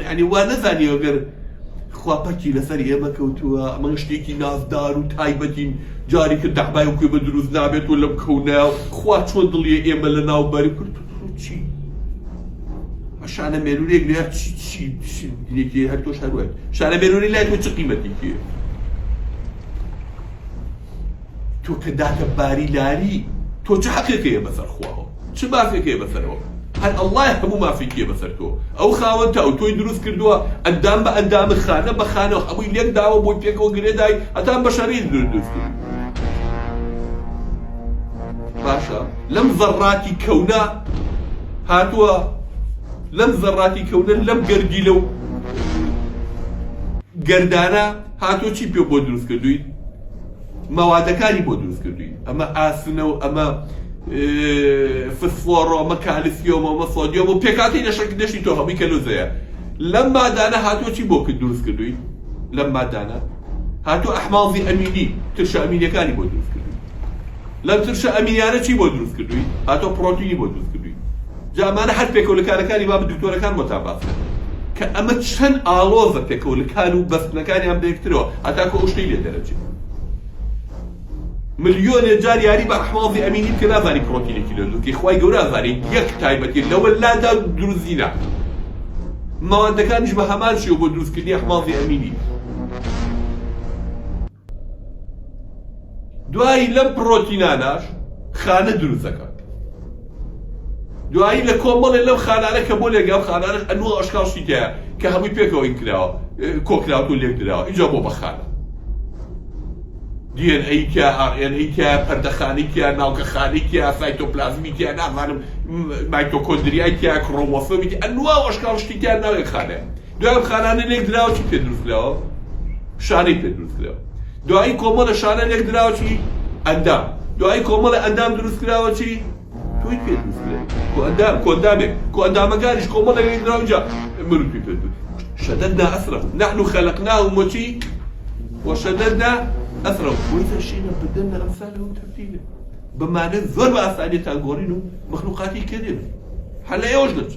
يعني ونزاني أجر خواپەکی لەسەر ئێمە کەوتووە ئەمە شتێکی نازدار و تایبەتین جاری کە دەحبای و کوێمە دروست نابێت و لەم کەوناو خوا چۆن دڵیە ئێمە لە ناوبەری کورد چی شانە مێرورێک لێ چی دیێکی هەر تۆش هەروەت شانە مێروری لای تۆ چ قیمەتێکی تۆ کە داتە باری لاری تۆ چه حەقێکەیە بەسەر خواوە چ مافێکەیە بەسەرەوە هەر ئەڵڵای هەموو مافێکیە بەسەر تۆ ئەو خاوەنتە ئەو تۆی دروست کردووە ئەندام بە ئەندامە خانە بە خانەوە هەمووی لێک داوە بۆی پێکەوە گرێدای هەتان بە شەڕی دروست کرد باشە لەم زەڕاتی کەونە هاتووە لەم زەڕاتی کەونە لەم گەردی لەو گەردانە هاتووە چی پێ بۆ دروست کردووی مەوادەکانی بۆ دروست کردووی ئەمە ئاسنە و ئەمە فسفۆڕۆ ئەمە کالسیۆمە ئەمە سۆدیۆم و پێکاتی دەشتی تۆ هەمووی کەلوزەیە لەم مادانە هاتووە چی بۆ کرد دروست کردووی لەم مادانە هاتووە ئەحماضی ئەمینی ترشە ئەمینیەکانی بۆ دروست کردووی لەم ترشە ئەمینیانە چی بۆ دروست کردووی هاتووە پرۆتینی بۆ دروست کردووی جامانە هەر پێکەوەلەکانەکانی با بە دکتۆرەکان بۆتان باسن کە ئەمە چەند ئاڵۆزە پێکەوەلەکان و بەستنەکانیان بەیەکترەوە هەتاکە ئەو شتەی لێ دەرەچێت مليون جار ياري بأحماض أميني كنا ذاني بروتين كيلو كي خواي جورا ذاني يك تايبتي لو لا دا دروزينا ما عندك كان يشبه همان شيء وبدروز كني أحماض أميني دواي لم بروتيناناش خانة دروزك دواي لكمل لم خانة كبول يجاب خانة أنواع أشكال شتى كهمي بيكو إنكلاو كوكلاو تقول لك دراو إجابة بخانة دي ان اي كا ار ان اي كا پردخانی كا ناوکخانی كا سایتوپلازمی كا نازانم مایتوکندریا كا کروموسومی كا انواع و اشکال شتی كا ناوی خانه دوام خانه لیک دراو چی پدروس کلاو شانی پدروس کلاو دوای کومل شانه لیک دراو چی اندام دوای کومل اندام دروس کلاو چی توی پدروس کلاو کو اندام گارش کومل لیک دراو جا مرو پدروس شددنا اسره نحن خلقناهم وشي وشددنا أثروا وإذا شئنا بدلنا أمثالهم تبديلا بمعنى ذرب أثاني تانغورينو مخلوقاتي كذب حلا يوجد